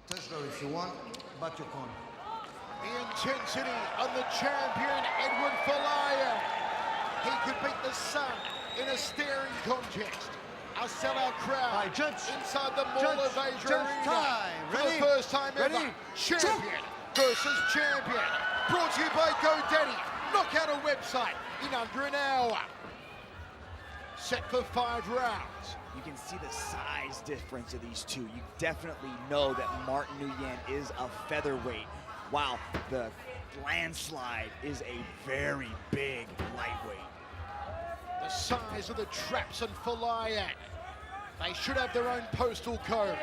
Touch though if you want, but you can't. The intensity on the champion, Eduard Folayang. He could beat the sun in a staring contest. A sellout crowd inside the Mall of Asia Arena. For the first time ever, champion versus champion. Brought to you by GoDaddy. Knock out a website in under an hour. Set for 5 rounds. You can see the size difference of these two. You definitely know that Martin Nguyen is a featherweight, while the landslide is a very big lightweight. The size of the traps on Folayang. They should have their own postal code.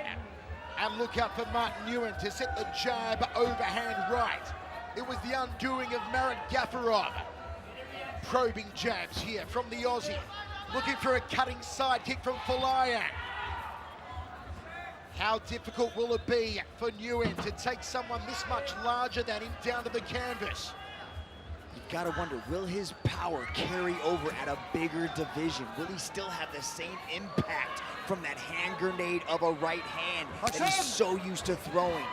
And look out for Martin Nguyen to set the jab overhand right. It was the undoing of Marat Gafarov. Probing jabs here from the Aussie. Looking for a cutting side kick from Folayang. How difficult will it be for Nguyen to take someone this much larger than him down to the canvas? You gotta wonder, will his power carry over at a bigger division? Will he still have the same impact from that hand grenade of a right hand that he's so used to throwing?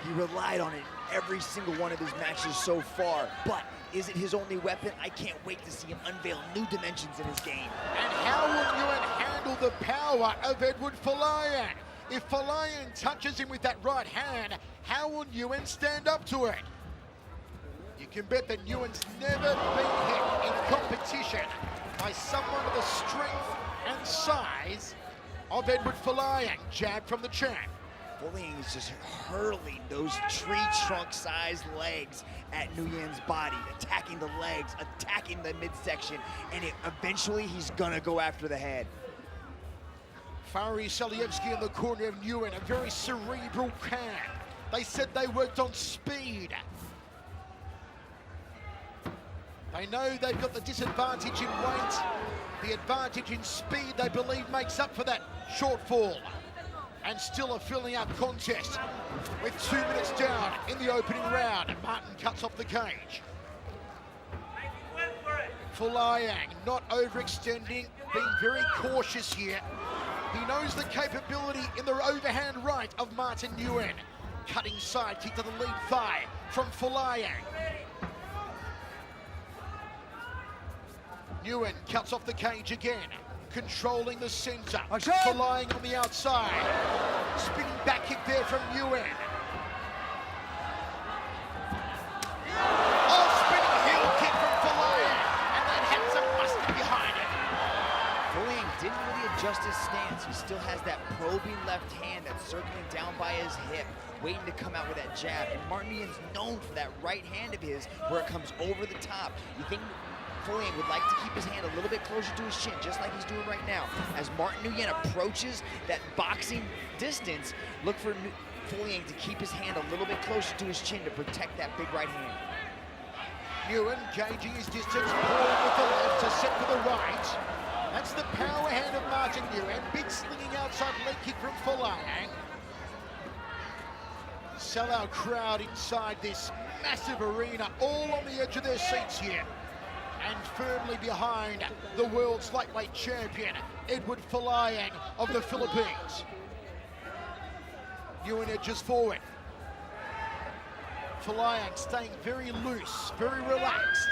He relied on it in every single one of his matches so far, but is it his only weapon? I can't wait to see him unveil new dimensions in his game. And how will Nguyen handle the power of Eduard Folayang? If Folayang touches him with that right hand, how will Nguyen stand up to it? You can bet that Nguyen's never been hit in competition by someone of the strength and size of Eduard Folayang. Jab from the champ. Folayang is just hurling those tree trunk-sized legs at Nguyen's body, attacking the legs, attacking the midsection, and eventually he's gonna go after the head. Fari Selievsky in the corner of Nguyen, a very cerebral can. They said they worked on speed. They know they've got the disadvantage in weight. The advantage in speed, they believe, makes up for that shortfall. And still a filling up contest with 2 minutes down in the opening round. And Martin cuts off the cage. Folayang not overextending, being very cautious here. He knows the capability in the overhand right of Martin Nguyen. Cutting side kick to the lead thigh from Folayang. Nguyen cuts off the cage again, controlling the center. Folayang on the outside. Spinning back kick there from Nguyen. Oh, spinning heel kick from Folayang, and that had some muscle behind it. Folayang didn't really adjust his stance. He still has that probing left hand that's circling down by his hip, waiting to come out with that jab. And Martin Nguyen's known for that right hand of his where it comes over the top. You think Folayang would like to keep his hand a little bit closer to his chin, just like he's doing right now. As Martin Nguyen approaches that boxing distance, look for Folayang to keep his hand a little bit closer to his chin to protect that big right hand. Nguyen gauging his distance, pulling with the left to set for the right. That's the power hand of Martin Nguyen. Big slinging outside leg kick from Folayang. Sellout crowd inside this massive arena, all on the edge of their seats here. And firmly behind the world's lightweight champion, Eduard Folayang of the Philippines. Nguyen edges forward. Folayang staying very loose, very relaxed.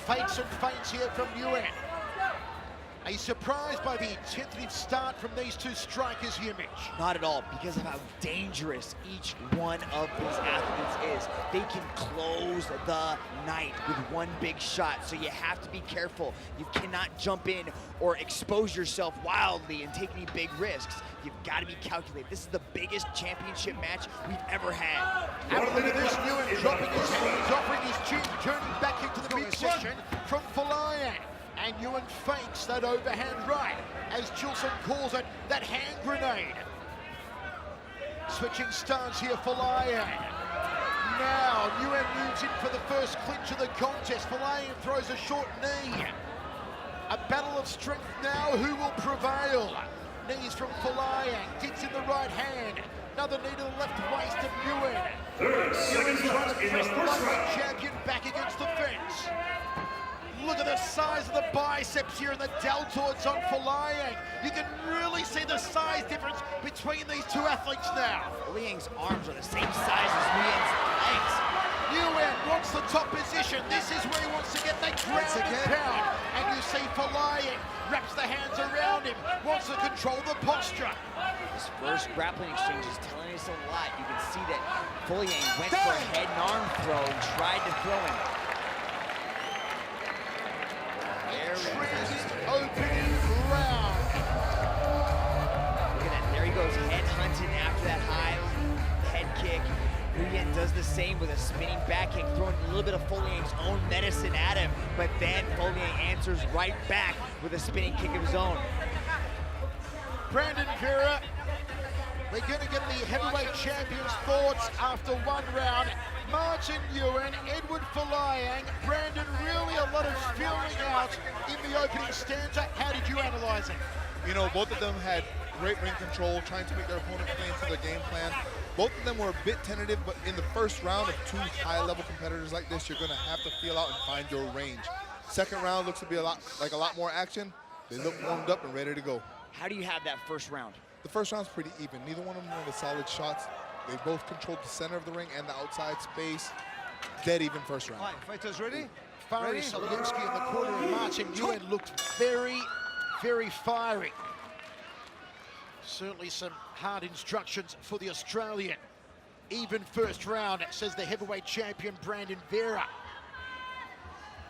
Fakes and feints here from Nguyen. Are you surprised by the tentative start from these two strikers here, Mitch? Not at all, because of how dangerous each one of these athletes is. They can close the night with one big shot, so you have to be careful. You cannot jump in or expose yourself wildly and take any big risks. You've got to be calculated. This is the biggest championship match we've ever had. Have a look at this, Nguyen dropping his hands, offering his chin, turning back into the midsection from Folayang. And Nguyen fakes that overhand right, as Chilson calls it, that hand grenade. Switching stance here, Folayang. Now, Nguyen moves in for the first clinch of the contest. Folayang throws a short knee. A battle of strength now, who will prevail? Knees from Folayang, digs in the right hand. Another knee to the left waist of Nguyen. Nguyen trying to press the lightweight champion back against the fence. Look at the size of the biceps here and the deltoids on Folayang. You can really see the size difference between these two athletes now. Folayang's arms are the same size as Nguyen's legs. Nguyen wants the top position. This is where he wants to get that ground and pound. And you see Folayang wraps the hands around him, wants to control the posture. This first grappling exchange is telling us a lot. You can see that Folayang went for a head and arm throw and tried to throw him. Opening round. Look at that, there he goes, head hunting after that high head kick. Nguyen does the same with a spinning back kick, throwing a little bit of Folayang's own medicine at him, but then Folayang answers right back with a spinning kick of his own. Brandon Vera, we're gonna get the heavyweight champion's thoughts after one round. Martin Nguyen, Eduard Folayang, Brandon, really a lot of feeling out in the opening stanza. How did you analyze it? You know, both of them had great ring control, trying to make their opponent play into their game plan. Both of them were a bit tentative, but in the first round of two high-level competitors like this, you're gonna have to feel out and find your range. Second round looks to be a lot more action. They look warmed up and ready to go. How do you have that first round? The first round's pretty even. Neither one of them landed solid shots. They both controlled the center of the ring and the outside space. Dead even first round. All right, fighters ready? Faris Olinsky in the corner and Martin Nguyen looked very, very fiery. Certainly some hard instructions for the Australian. Even first round, says the heavyweight champion Brandon Vera.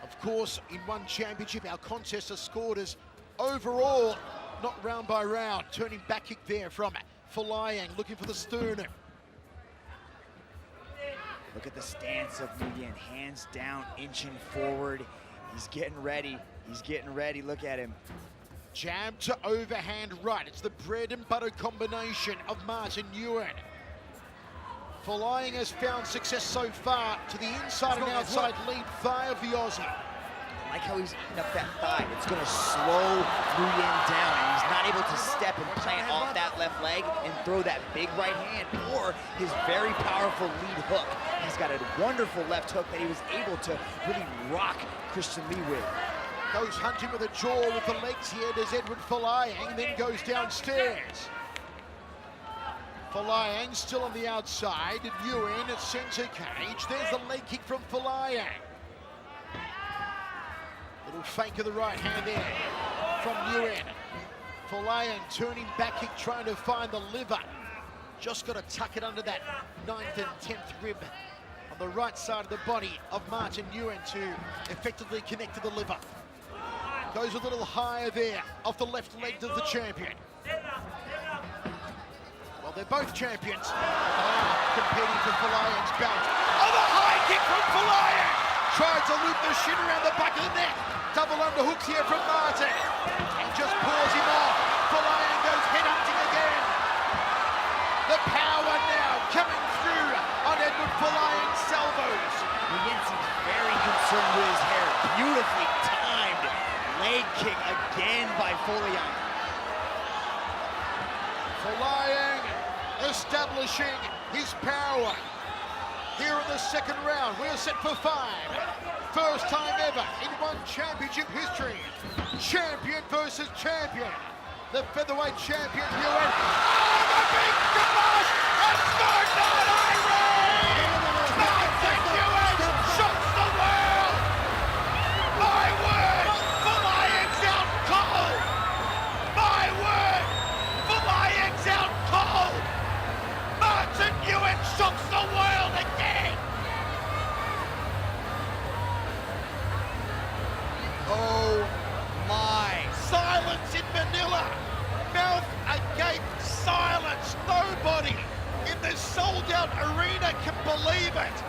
Of course, in one championship, our contests are scored as overall, not round by round. Turning back kick there from Folayang, looking for the sternum. Look at the stance of Nguyen, hands down, inching forward. He's getting ready. He's getting ready. Look at him. Jab to overhand right. It's the bread and butter combination of Martin Nguyen. Folayang has found success so far to the inside and outside lead thigh of the Aussie. I like how he's eating up that thigh. It's going to slow Nguyen down, and he's not able to step and plant off that left leg and throw that big right hand or his very powerful lead hook. He's got a wonderful left hook that he was able to really rock Christian Lee with. Goes hunting with a jaw with the legs here, does Eduard Folayang, then goes downstairs. Folayang still on the outside, Nguyen at center cage. There's the leg kick from Folayang. Little fake of the right hand there from Nguyen. Folayang turning back kick, trying to find the liver. Just got to tuck it under that 9th and 10th rib on the right side of the body of Martin Nguyen to effectively connect to the liver. Goes a little higher there off the left leg of the champion. Well, they're both champions. Competing for Folayang's belt. Oh, the high kick from Folayang! Tried to loop the shin around the back of the neck. Double underhooks here from Martin. And just paws him off. Folayang goes headhunting again. The power now coming through on Eduard Folayang's salvos. Nguyen seems very concerned with his hair. Beautifully timed leg kick again by Folayang. Folayang establishing his power. Here in the second round, we're set for 5. First time ever in one championship history. Champion versus champion. The featherweight champion, Nguyen. Oh, the big smash! A third night irony! Martin Nguyen shocks the world! My word! Folayang's out cold! My word! Folayang's out cold! Martin Nguyen shocks the world again! Oh my. Silence in Manila. Mouth agape, silence. Nobody in this sold-out arena can believe it.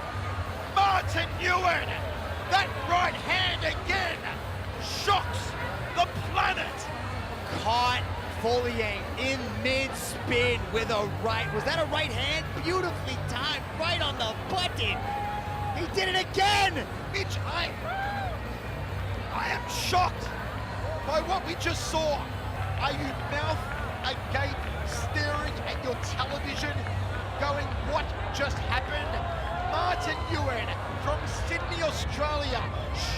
Martin Nguyen, that right hand again, shocks the planet. Caught Folayang in mid-spin with a right. Was that a right hand? Beautifully timed, right on the button. He did it again. Mitch, I am shocked by what we just saw. Are you mouth agape, staring at your television, going, what just happened? Martin Nguyen from Sydney, Australia,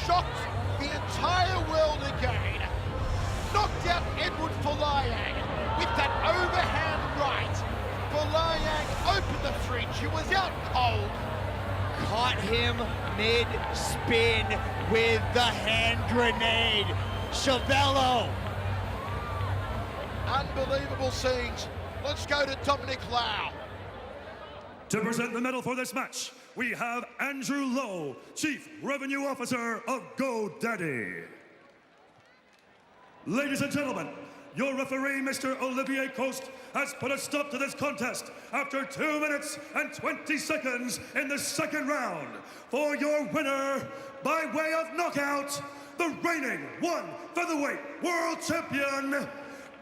shocked the entire world again. Knocked out Eduard Folayang with that overhand right. Folayang opened the fridge, he was out cold. Caught him mid-spin with the hand grenade. Chavello. Unbelievable scenes. Let's go to Dominic Lau. To present the medal for this match, we have Andrew Lowe, Chief Revenue Officer of GoDaddy. Ladies and gentlemen, your referee, Mr. Olivier Coste, has put a stop to this contest after 2 minutes and 20 seconds in the second round. For your winner, by way of knockout, the reigning 1 featherweight world champion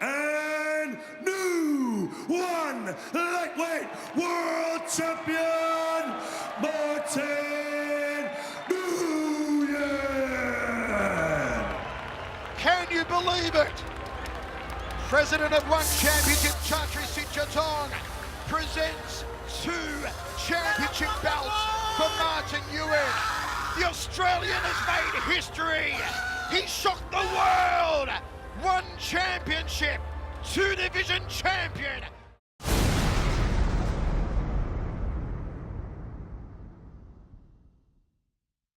and new 1 lightweight world champion, Martin Nguyen. Can you believe it? President of One Championship, Chatri Sitchatong, presents 2 championship belts for Martin Nguyen. The Australian has made history. He shocked the world. 1 championship, 2 division champion.